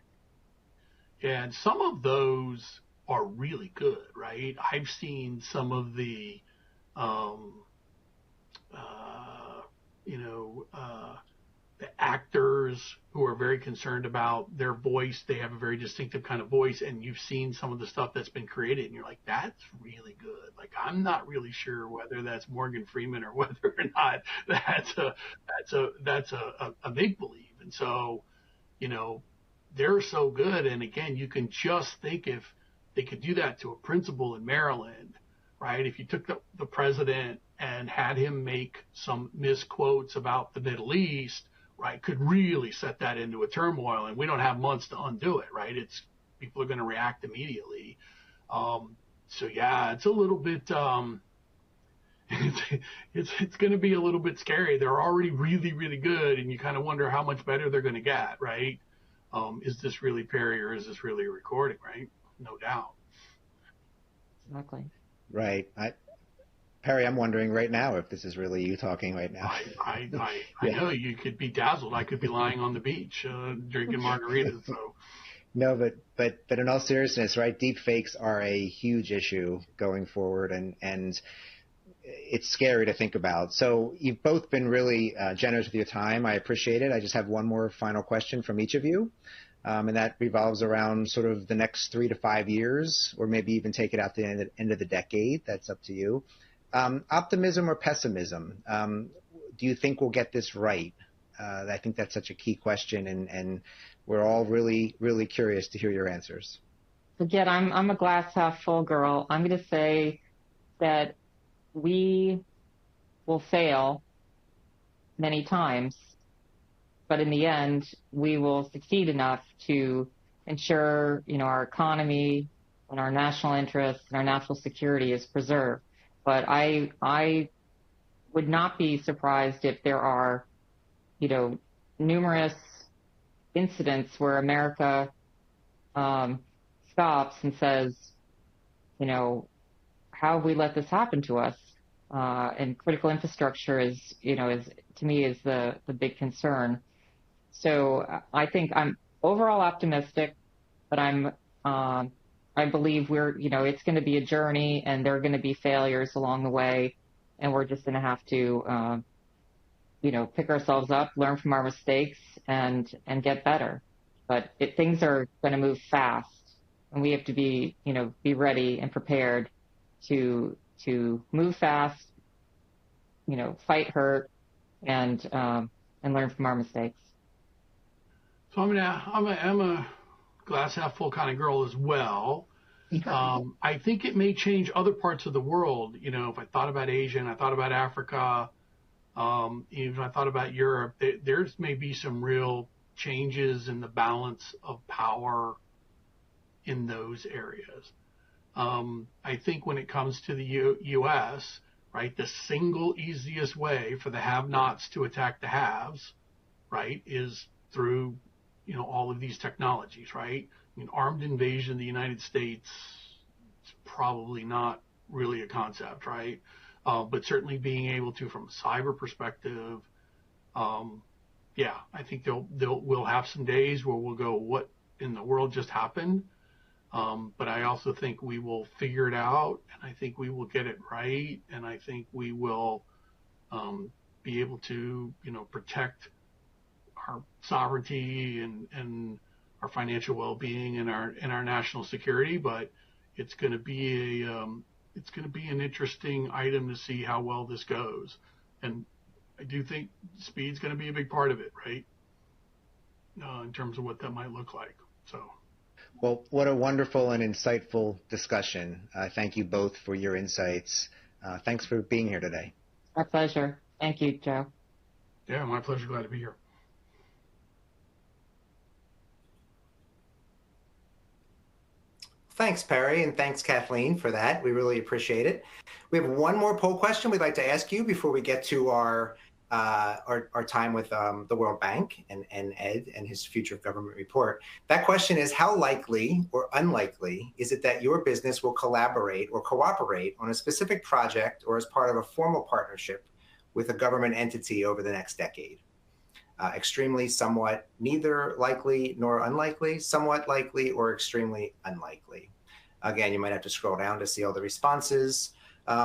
And some of those are really good, right? I've seen some of the, um, you know, the actors who are very concerned about their voice. They have a very distinctive kind of voice, and you've seen some of the stuff that's been created, and you're like, that's really good. Like, I'm not really sure whether that's Morgan Freeman or whether or not that's a make believe. And so, you know, they're so good. And again, you can just think if they could do that to a principal in Maryland, right? If you took the president and had him make some misquotes about the Middle East, right, could really set that into a turmoil, and we don't have months to undo it, right? It's people are going to react immediately. So yeah, it's a little bit. It's going to be a little bit scary. They're already really, really good, and you kind of wonder how much better they're going to get, right? Is this really Perry or is this really a recording, right? No doubt. Exactly. Right. Perry, I'm wondering right now if this is really you talking right now. I know you could be dazzled. I could be lying on the beach drinking margaritas. So. No, but in all seriousness, right? Deep fakes are a huge issue going forward, and it's scary to think about. So you've both been really generous with your time. I appreciate it. I just have one more final question from each of you. And that revolves around sort of the next 3 to 5 years, or maybe even take it out to the end of the decade. That's up to you. Optimism or pessimism? Do you think we'll get this right? I think that's such a key question, and we're all really, really curious to hear your answers. Again, I'm a glass half full girl. I'm going to say that we will fail many times, but in the end, we will succeed enough to ensure, our economy and our national interests and our national security is preserved. But I would not be surprised if there are, numerous incidents where America stops and says, how have we let this happen to us? And critical infrastructure is to me is the big concern. So I think I'm overall optimistic, but I believe it's going to be a journey, and there are going to be failures along the way, and we're just going to have to, pick ourselves up, learn from our mistakes, and get better. But things are going to move fast, and we have to be ready and prepared to move fast, fight hurt, and learn from our mistakes. So I'm a glass half full kind of girl as well. I think it may change other parts of the world. If I thought about Asia and I thought about Africa, even if I thought about Europe, there's may be some real changes in the balance of power in those areas. I think when it comes to the U.S., right, the single easiest way for the have-nots to attack the haves, right, is through, all of these technologies, right? Armed invasion of the United States is probably not really a concept, right? But certainly being able to, from a cyber perspective, I think we'll have some days where we'll go, what in the world just happened? But I also think we will figure it out, and I think we will get it right, and I think we will be able to, protect our sovereignty and our financial well-being and our national security. But it's going to be an interesting item to see how well this goes, and I do think speed's going to be a big part of it, right? In terms of what that might look like. So. Well, what a wonderful and insightful discussion. Thank you both for your insights. Thanks for being here today. My pleasure. Thank you, Joe. Yeah, my pleasure. Glad to be here. Thanks, Perry, and thanks, Kathleen, for that. We really appreciate it. We have one more poll question we'd like to ask you before we get to our time with the World Bank and Ed and his Future of Government report. That question is, how likely or unlikely is it that your business will collaborate or cooperate on a specific project or as part of a formal partnership with a government entity over the next decade? extremely, somewhat, neither likely nor unlikely, somewhat likely, or extremely unlikely. Again, you might have to scroll down to see all the responses.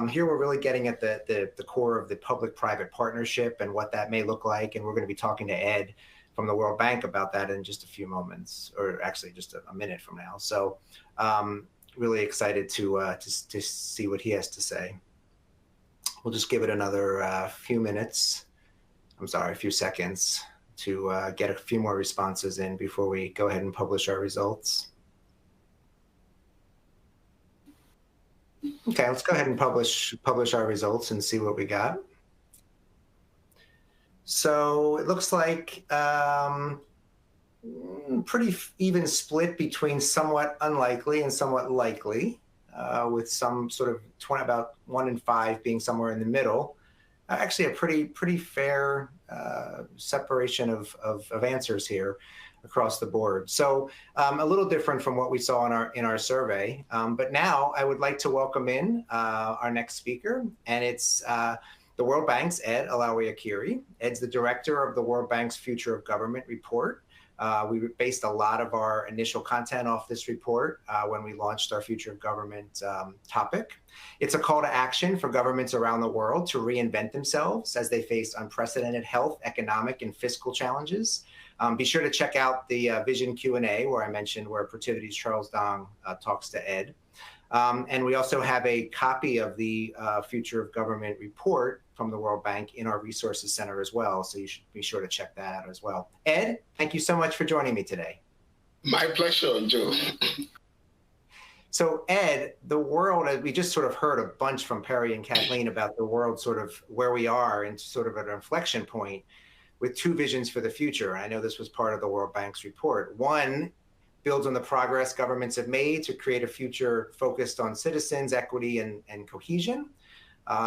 Here we're really getting at the core of the public-private partnership and what that may look like. And we're going to be talking to Ed from the World Bank about that in just a few moments, or actually just a minute from now. So really excited to see what he has to say. We'll just give it another few minutes. I'm sorry, a few seconds to get a few more responses in before we go ahead and publish our results. Okay, let's go ahead and publish our results and see what we got. So it looks like pretty even split between somewhat unlikely and somewhat likely, with some sort of about 1 in 5 being somewhere in the middle. Actually, a pretty fair separation of answers here across the board. So a little different from what we saw in our survey. But now I would like to welcome in our next speaker, and it's the World Bank's Ed Alawi-Akiri. Ed's the director of the World Bank's Future of Government report. We based a lot of our initial content off this report when we launched our Future of Government topic. It's a call to action for governments around the world to reinvent themselves as they face unprecedented health, economic, and fiscal challenges. Be sure to check out the Vision Q&A where I mentioned where Protiviti's Charles Dong talks to Ed. And we also have a copy of the Future of Government report from the World Bank in our Resources Center as well. So you should be sure to check that out as well. Ed, thank you so much for joining me today. My pleasure, Joe. So Ed, the world, we just sort of heard a bunch from Perry and Kathleen about the world sort of where we are and sort of at an inflection point with 2 visions for the future. I know this was part of the World Bank's report. One builds on the progress governments have made to create a future focused on citizens, equity, and cohesion.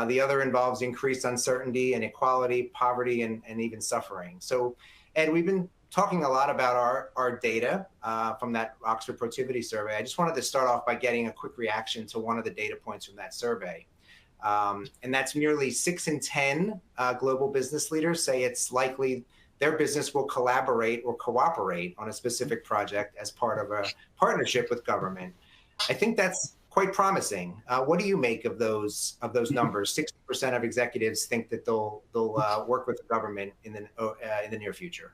The other involves increased uncertainty, inequality, poverty, and even suffering. So, Ed, we've been talking a lot about our data from that Oxford Protiviti survey. I just wanted to start off by getting a quick reaction to one of the data points from that survey. And that's nearly 6 in 10 global business leaders say it's likely their business will collaborate or cooperate on a specific project as part of a partnership with government. I think that's quite promising. What do you make of those numbers? 60% of executives think that they'll work with the government in the near future.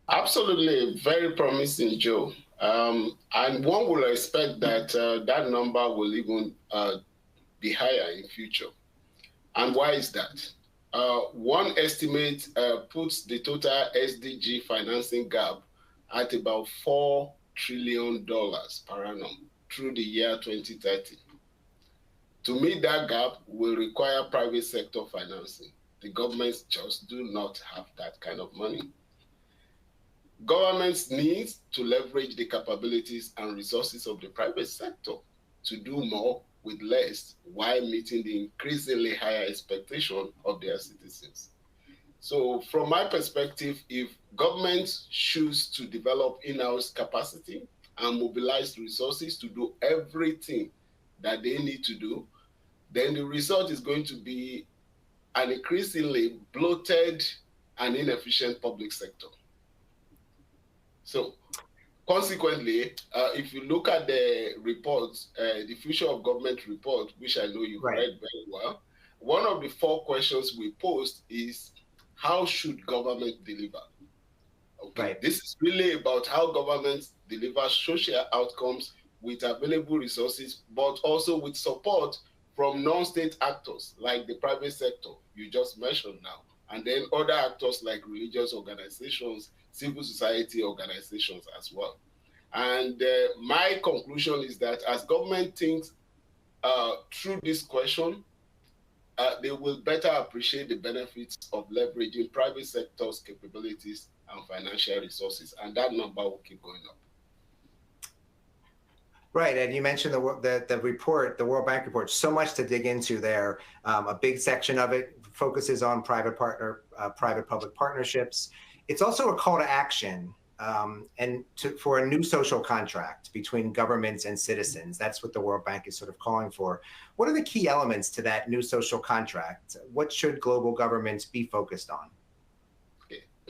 Absolutely, very promising, Joe. And one will expect that that number will even be higher in future. And why is that? One estimate puts the total SDG financing gap at about $4 trillion per annum through the year 2030. To meet that gap will require private sector financing. The governments just do not have that kind of money. Governments need to leverage the capabilities and resources of the private sector to do more with less while meeting the increasingly higher expectation of their citizens. So from my perspective, if governments choose to develop in-house capacity and mobilize resources to do everything that they need to do, then the result is going to be an increasingly bloated and inefficient public sector. So consequently, if you look at the report, the Future of Government report, which I know you've read very well, one of the 4 questions we posed is, how should government deliver? Okay, this is really about how governments deliver social outcomes with available resources, but also with support from non-state actors like the private sector you just mentioned now, and then other actors like religious organizations, civil society organizations as well. And my conclusion is that as government thinks through this question, they will better appreciate the benefits of leveraging private sector's capabilities and financial resources, and that number will keep going up. Right, and you mentioned the report, the World Bank report, so much to dig into there. A big section of it focuses on private-public partnerships. It's also a call to action for a new social contract between governments and citizens. That's what the World Bank is sort of calling for. What are the key elements to that new social contract? What should global governments be focused on?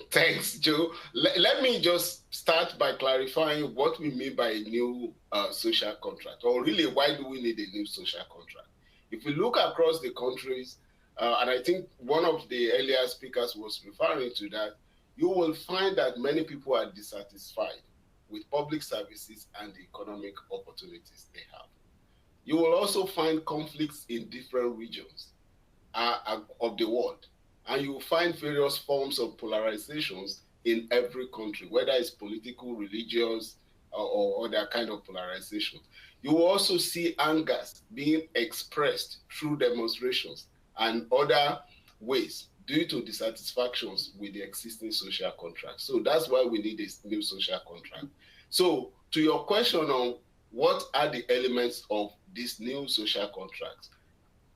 Thanks, Joe. Let me just start by clarifying what we mean by a new social contract, or really why do we need a new social contract? If we look across the countries, and I think one of the earlier speakers was referring to that, you will find that many people are dissatisfied with public services and the economic opportunities they have. You will also find conflicts in different regions of the world. And you will find various forms of polarizations in every country, whether it's political, religious, or other kind of polarization. You will also see angers being expressed through demonstrations and other ways due to dissatisfactions with the existing social contract. So that's why we need a new social contract. So to your question on what are the elements of this new social contract,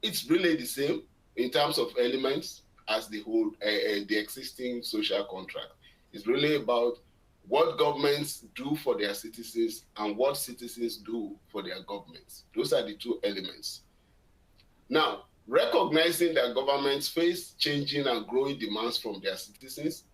it's really the same in terms of elements as the whole the existing social contract. It's really about what governments do for their citizens and what citizens do for their governments. Those are the two elements. Now, recognizing that governments face changing and growing demands from their citizens,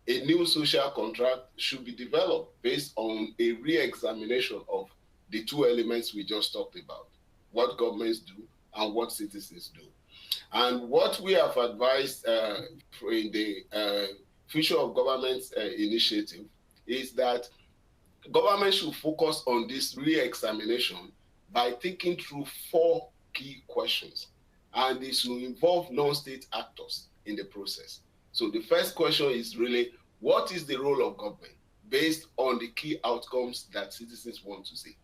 a new social contract should be developed based on a re-examination of the two elements we just talked about, what governments do and what citizens do. And what we have advised in the Future of Government initiative is that government should focus on this re-examination by thinking through 4 key questions. And this will involve non-state actors in the process. So the first question is really, what is the role of government based on the key outcomes that citizens want to see?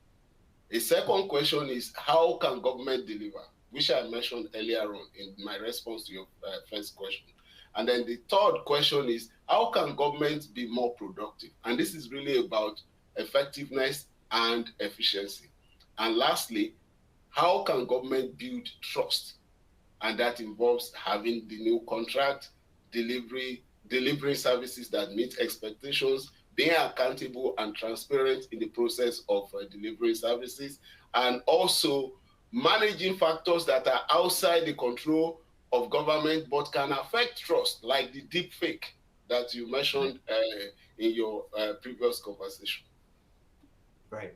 A second question is, how can government deliver, which I mentioned earlier on in my response to your first question. And then the third question is, how can government be more productive? And this is really about effectiveness and efficiency. And lastly, how can government build trust? And that involves having the new contract, delivering services that meet expectations, being accountable and transparent in the process of delivering services, and also managing factors that are outside the control of government but can affect trust, like the deep fake that you mentioned in your previous conversation. Right.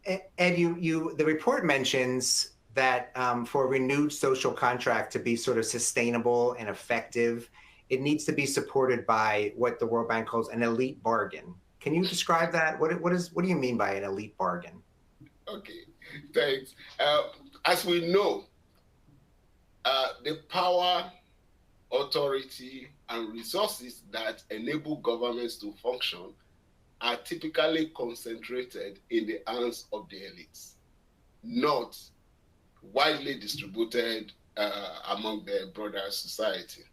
Ed, the report mentions that for a renewed social contract to be sort of sustainable and effective, it needs to be supported by what the World Bank calls an elite bargain. Can you describe that? What do you mean by an elite bargain? Okay, thanks. As we know, the power, authority, and resources that enable governments to function are typically concentrated in the hands of the elites, not widely distributed among the broader society.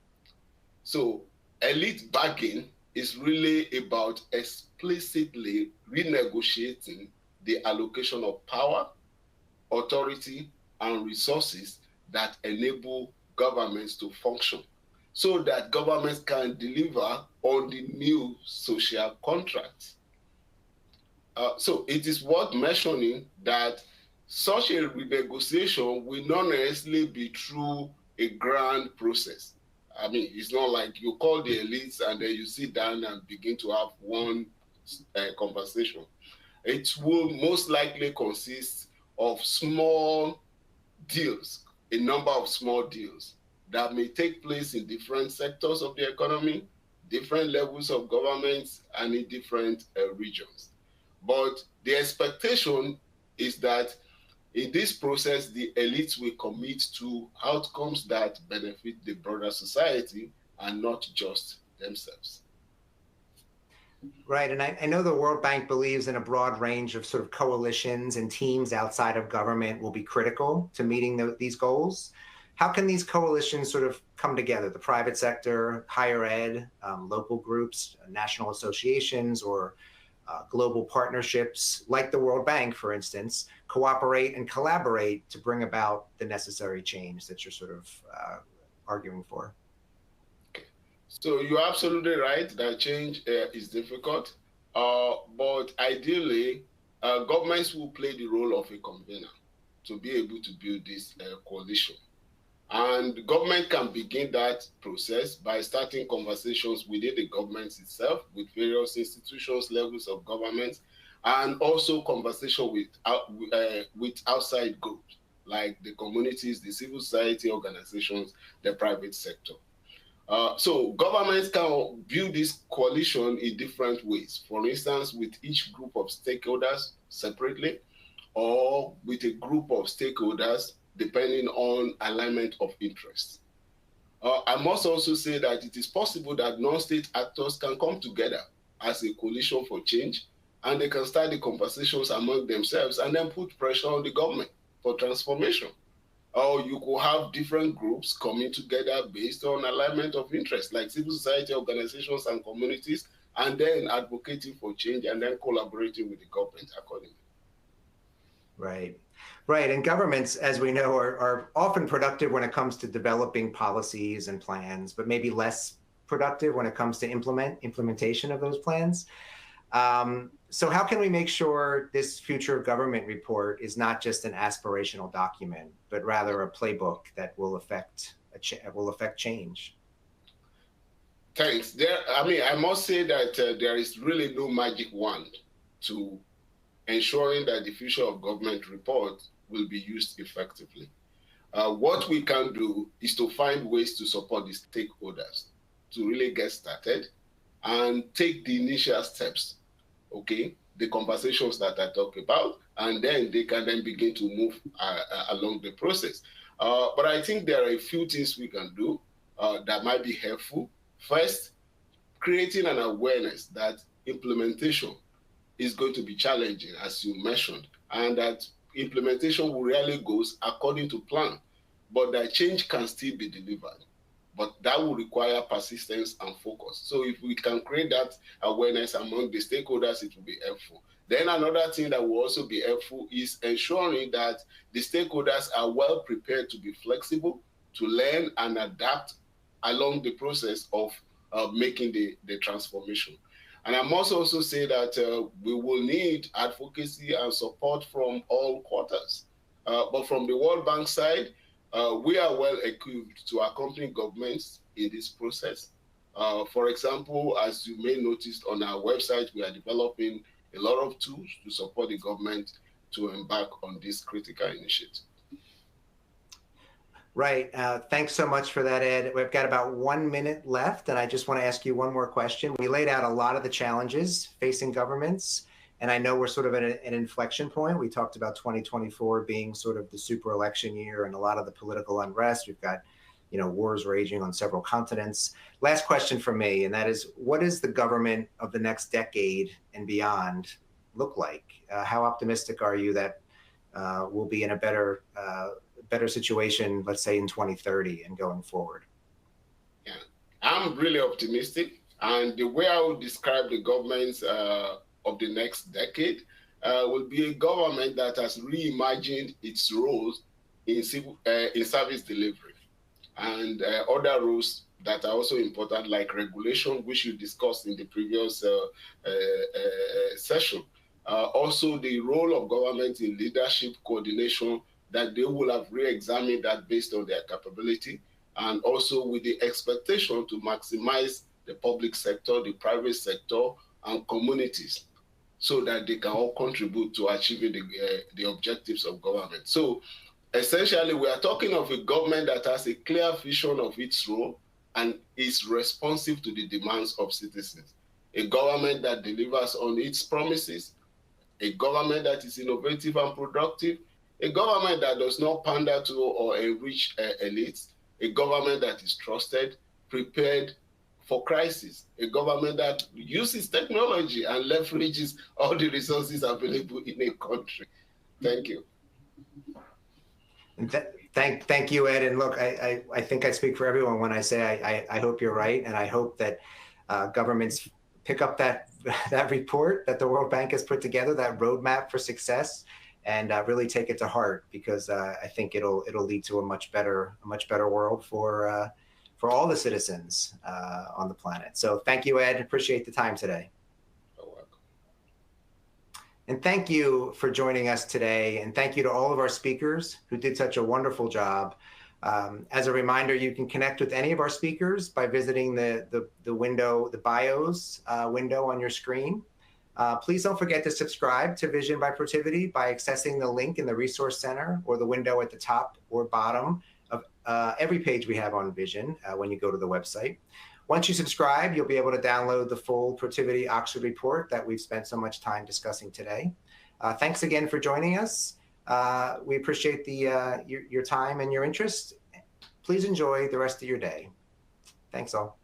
So elite bargain is really about explicitly renegotiating the allocation of power, authority, and resources that enable governments to function so that governments can deliver on the new social contracts. So it is worth mentioning that such a renegotiation will not necessarily be through a grand process. I mean, it's not like you call the elites and then you sit down and begin to have one conversation. It will most likely consist of small deals, a number of small deals that may take place in different sectors of the economy, different levels of governments, and in different regions. But the expectation is that in this process, the elites will commit to outcomes that benefit the broader society and not just themselves. Right, and I know the World Bank believes in a broad range of sort of coalitions and teams outside of government will be critical to meeting these goals. How can these coalitions sort of come together? The private sector, higher ed, local groups, national associations, or global partnerships like the World Bank, for instance, cooperate and collaborate to bring about the necessary change that you're sort of arguing for? So you're absolutely right that change is difficult, but ideally, governments will play the role of a convener to be able to build this coalition. And the government can begin that process by starting conversations within the government itself, with various institutions, levels of government, and also conversation with outside groups like the communities, the civil society organizations, the private sector. So governments can build this coalition in different ways. For instance, with each group of stakeholders separately, or with a group of stakeholders depending on alignment of interests. I must also say that it is possible that non-state actors can come together as a coalition for change, and they can start the conversations among themselves and then put pressure on the government for transformation. Or you could have different groups coming together based on alignment of interest, like civil society organizations and communities, and then advocating for change and then collaborating with the government accordingly. Right. Right. And governments, as we know, are often productive when it comes to developing policies and plans, but maybe less productive when it comes to implementation of those plans. So how can we make sure this future government report is not just an aspirational document, but rather a playbook that will affect change? Thanks. I must say that there is really no magic wand to ensuring that the future of government report will be used effectively. What we can do is to find ways to support the stakeholders to really get started and take the initial steps, okay, the conversations that I talk about, and then they can then begin to move along the process. But I think there are a few things we can do that might be helpful. First, creating an awareness that implementation is going to be challenging, as you mentioned, and that implementation rarely goes according to plan, but that change can still be delivered. But that will require persistence and focus. So if we can create that awareness among the stakeholders, it will be helpful. Then another thing that will also be helpful is ensuring that the stakeholders are well prepared to be flexible, to learn and adapt along the process of making the transformation. And I must also say that we will need advocacy and support from all quarters. But from the World Bank side, we are well equipped to accompany governments in this process. For example, as you may notice on our website, we are developing a lot of tools to support the government to embark on this critical initiative. Right. Thanks so much for that, Ed. We've got about 1 minute left, and I just want to ask you one more question. We laid out a lot of the challenges facing governments, and I know we're sort of at an inflection point. We talked about 2024 being sort of the super election year and a lot of the political unrest. We've got, wars raging on several continents. Last question for me, and that is, what does the government of the next decade and beyond look like? How optimistic are you that we'll be in a better situation, let's say in 2030 and going forward? Yeah, I'm really optimistic. And the way I would describe the governments of the next decade will be a government that has reimagined its roles in service delivery and other roles that are also important, like regulation, which you discussed in the previous session. Also, the role of government in leadership coordination, that they will have re-examined that based on their capability, and also with the expectation to maximize the public sector, the private sector, and communities, so that they can all contribute to achieving the objectives of government. So essentially, we are talking of a government that has a clear vision of its role and is responsive to the demands of citizens. A government that delivers on its promises, a government that is innovative and productive, a government that does not pander to or enrich elites, a government that is trusted, prepared for crisis, a government that uses technology and leverages all the resources available in a country. Thank you. Thank you, Ed. And look, I think I speak for everyone when I say I hope you're right, and I hope that governments pick up that report that the World Bank has put together, that roadmap for success, and really take it to heart, because I think it'll lead to a much better world for all the citizens on the planet. So thank you, Ed. Appreciate the time today. You're welcome. And thank you for joining us today. And thank you to all of our speakers who did such a wonderful job As a reminder, you can connect with any of our speakers by visiting the window, the bios window on your screen. Please don't forget to subscribe to Vision by Protiviti by accessing the link in the Resource Center or the window at the top or bottom of every page we have on Vision when you go to the website. Once you subscribe, you'll be able to download the full Protiviti-Oxford report that we've spent so much time discussing today. Thanks again for joining us. We appreciate your time and your interest. Please enjoy the rest of your day. Thanks all.